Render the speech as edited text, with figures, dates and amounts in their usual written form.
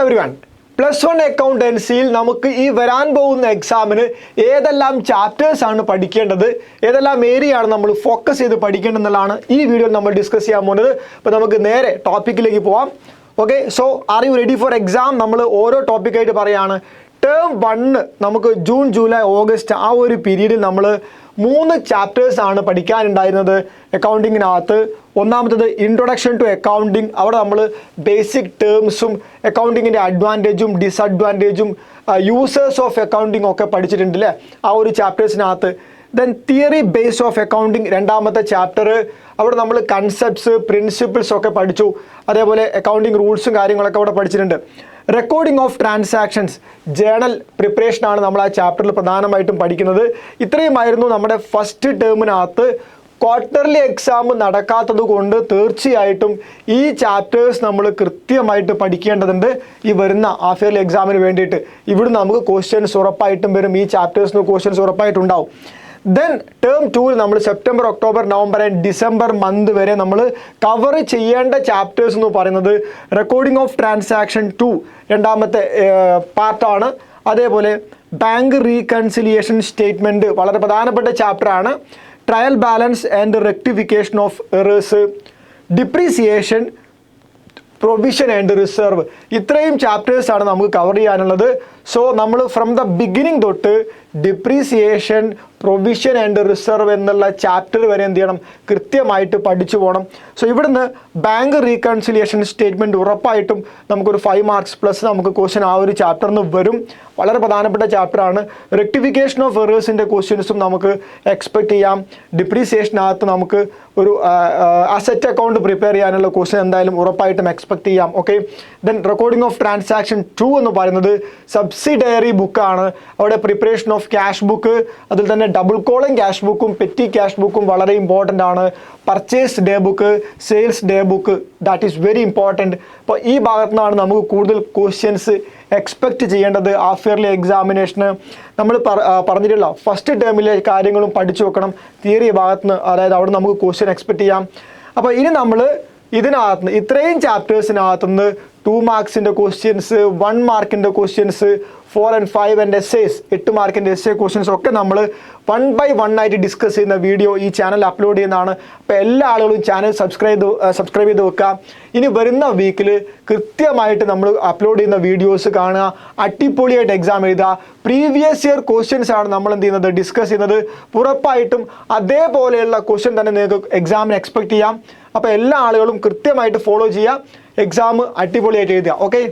Everyone +1 അക്കൗണ്ടൻസിയിൽ നമുക്ക് ഈ വരാൻ പോകുന്ന എക്സാമിന് ഏതെല്ലാം ചാപ്റ്റേഴ്സ് ആണ് പഠിക്കേണ്ടത്, ഏതെല്ലാം ഏരിയ ആണ് നമ്മൾ ഫോക്കസ് ചെയ്ത് പഠിക്കേണ്ടതെന്നുള്ളതാണ് ഈ വീഡിയോയിൽ നമ്മൾ ഡിസ്കസ് ചെയ്യാൻ പോകുന്നത്. അപ്പോൾ നമുക്ക് നേരെ ടോപ്പിക്കിലേക്ക് പോവാം. Okay, so are you ready for exam? നമ്മൾ ഓരോ ടോപ്പിക്കായിട്ട് പറയുകയാണ്. ടേം 1 നമുക്ക് ജൂൺ, ജൂലൈ, ഓഗസ്റ്റ് ആ ഒരു പീരീഡിൽ നമ്മൾ 3 ചാപ്റ്റേഴ്സ് ആണ് പഠിക്കാനുണ്ടായിരുന്നത് അക്കൗണ്ടിങ്ങിനകത്ത്. ഒന്നാമത്തത് ഇൻട്രൊഡക്ഷൻ ടു അക്കൗണ്ടിങ്. അവിടെ നമ്മൾ ബേസിക് ടേംസും അക്കൗണ്ടിങ്ങിൻ്റെ അഡ്വാൻറ്റേജും ഡിസഡ്വാൻറ്റേജും യൂസേഴ്സ് ഓഫ് അക്കൗണ്ടിങ് ഒക്കെ പഠിച്ചിട്ടുണ്ട് അല്ലേ ആ ഒരു ചാപ്റ്റേഴ്സിനകത്ത്. Then theory base of accounting രണ്ടാമത്തെ ചാപ്റ്റർ. അവിടെ നമ്മൾ കൺസെപ്റ്റ്സ് പ്രിൻസിപ്പിൾസ് ഒക്കെ പഠിച്ചു. അതേപോലെ അക്കൗണ്ടിങ് റൂൾസും കാര്യങ്ങളൊക്കെ അവിടെ പഠിച്ചിട്ടുണ്ട്. റെക്കോർഡിംഗ് ഓഫ് ട്രാൻസാക്ഷൻസ്, ജേണൽ പ്രിപ്പറേഷനാണ് നമ്മൾ ആ ചാപ്റ്ററിൽ പ്രധാനമായിട്ടും പഠിക്കുന്നത്. ഇത്രയുമായിരുന്നു നമ്മുടെ ഫസ്റ്റ് ടേമിനകത്ത്. ക്വാർട്ടർലി എക്സാം നടക്കാത്തത് കൊണ്ട് തീർച്ചയായിട്ടും ഈ ചാപ്റ്റേഴ്സ് നമ്മൾ കൃത്യമായിട്ട് പഠിക്കേണ്ടതുണ്ട് ഈ വരുന്ന ഹാഫ് ഇയർലി എക്സാമിന് വേണ്ടിയിട്ട്. ഇവിടുന്ന് നമുക്ക് ക്വസ്റ്റ്യൻസ് ഉറപ്പായിട്ടും വരും, ഈ ചാപ്റ്റേഴ്സിന് ക്വസ്റ്റ്യൻസ് ഉറപ്പായിട്ടുണ്ടാവും. ദെൻ ടേം 2 നമ്മൾ September, October, November and December month വരെ നമ്മൾ കവർ ചെയ്യേണ്ട ചാപ്റ്റേഴ്സ് എന്ന് പറയുന്നത് റെക്കോർഡിംഗ് ഓഫ് ട്രാൻസാക്ഷൻ 2 രണ്ടാമത്തെ പാർട്ടാണ്. അതേപോലെ ബാങ്ക് റീകൺസിലിയേഷൻ സ്റ്റേറ്റ്മെൻറ്റ് വളരെ പ്രധാനപ്പെട്ട ചാപ്റ്ററാണ്. Trial balance and rectification of errors, depreciation, provision and reserve. ഇത്രയും ചാപ്റ്റേഴ്സാണ് നമുക്ക് കവർ ചെയ്യാനുള്ളത്. സോ നമ്മൾ ഫ്രം ദ ബിഗിനിങ് തൊട്ട് ഡിപ്രീസിയേഷൻ, പ്രൊവിഷൻ ആൻഡ് റിസർവ് എന്നുള്ള ചാപ്റ്റർ വരെ എന്ത് ചെയ്യണം, കൃത്യമായിട്ട് പഠിച്ചു പോകണം. സോ ഇവിടുന്ന് ബാങ്ക് റീകൺസിലിയേഷൻ സ്റ്റേറ്റ്മെൻറ്റ് ഉറപ്പായിട്ടും നമുക്കൊരു 5 മാർക്സ് പ്ലസ് നമുക്ക് ക്വസ്റ്റ്യൻ ആ ഒരു ചാപ്റ്ററിൽ നിന്ന് വരും. വളരെ പ്രധാനപ്പെട്ട ചാപ്റ്ററാണ്. റെക്ടിഫിക്കേഷൻ ഓഫ് എറേഴ്സിൻ്റെ ക്വസ്റ്റ്യൻസും നമുക്ക് എക്സ്പെക്റ്റ് ചെയ്യാം. ഡിപ്രീസിയേഷനകത്ത് നമുക്ക് ഒരു അസറ്റ് അക്കൗണ്ട് പ്രിപ്പയർ ചെയ്യാനുള്ള ക്വസ്റ്റ്യൻ എന്തായാലും ഉറപ്പായിട്ടും എക്സ്പെക്ട് ചെയ്യാം. Okay, then recording of transaction 2 എന്ന് പറയുന്നത് സബ്സിഡറി ബുക്കാണ്. അവിടെ പ്രിപ്പറേഷൻ ഓഫ് ക്യാഷ് ബുക്ക്, അതിൽ തന്നെ ഡബിൾ കോളം ക്യാഷ് ബുക്കും പെറ്റി ക്യാഷ് ബുക്കും വളരെ ഇമ്പോർട്ടൻ്റ് ആണ്. Purchase day book, sales day book, that is very important. അപ്പോൾ ഈ ഭാഗത്തു നിന്നാണ് നമുക്ക് കൂടുതൽ ക്വസ്റ്റ്യൻസ് എക്സ്പെക്റ്റ് ചെയ്യേണ്ടത് ഹാഫ് ഇയർലി എക്സാമിനേഷന്. നമ്മൾ പറഞ്ഞിട്ടുള്ള ഫസ്റ്റ് ടേമിലെ കാര്യങ്ങളും പഠിച്ചു വെക്കണം തിയറി ഭാഗത്തുനിന്ന്, അതായത് അവിടെ നമുക്ക് ക്വസ്റ്റ്യൻ എക്സ്പെക്റ്റ് ചെയ്യാം. അപ്പോൾ ഇനി നമ്മൾ ഇതിനകത്തുനിന്ന് ഇത്രയും ചാപ്റ്റേഴ്സിനകത്തുനിന്ന് 2 മാർക്സിൻ്റെ ക്വസ്റ്റ്യൻസ്, 1 മാർക്കിൻ്റെ ക്വസ്റ്റ്യൻസ്, 4 and 5 and essays 8 മാർക്കിൻ്റെ എസ്സേ ക്വസ്റ്റ്യൻസ് ഒക്കെ നമ്മൾ 1 by 1 ആയിട്ട് ഡിസ്കസ് ചെയ്യുന്ന വീഡിയോ ഈ ചാനൽ അപ്ലോഡ് ചെയ്യുന്നതാണ്. അപ്പോൾ എല്ലാ ആളുകളും ചാനൽ സബ്സ്ക്രൈബ് ചെയ്ത് വെക്കുക. ഇനി വരുന്ന വീക്കിൽ കൃത്യമായിട്ട് നമ്മൾ അപ്ലോഡ് ചെയ്യുന്ന വീഡിയോസ് കാണുക, അടിപൊളിയായിട്ട് എക്സാം എഴുതുക. പ്രീവിയസ് ഇയർ ക്വസ്റ്റ്യൻസ് ആണ് നമ്മൾ എന്ത് ചെയ്യുന്നത്, ഡിസ്കസ് ചെയ്യുന്നത്. ഉറപ്പായിട്ടും അതേപോലെയുള്ള ക്വസ്റ്റ്യൻ തന്നെ നിങ്ങൾക്ക് എക്സാമിന് എക്സ്പെക്റ്റ് ചെയ്യാം. അപ്പോൾ എല്ലാ ആളുകളും കൃത്യമായിട്ട് ഫോളോ ചെയ്യുക, എക്സാം അടിപൊളിയായിട്ട് എഴുതുക. ഓക്കെ.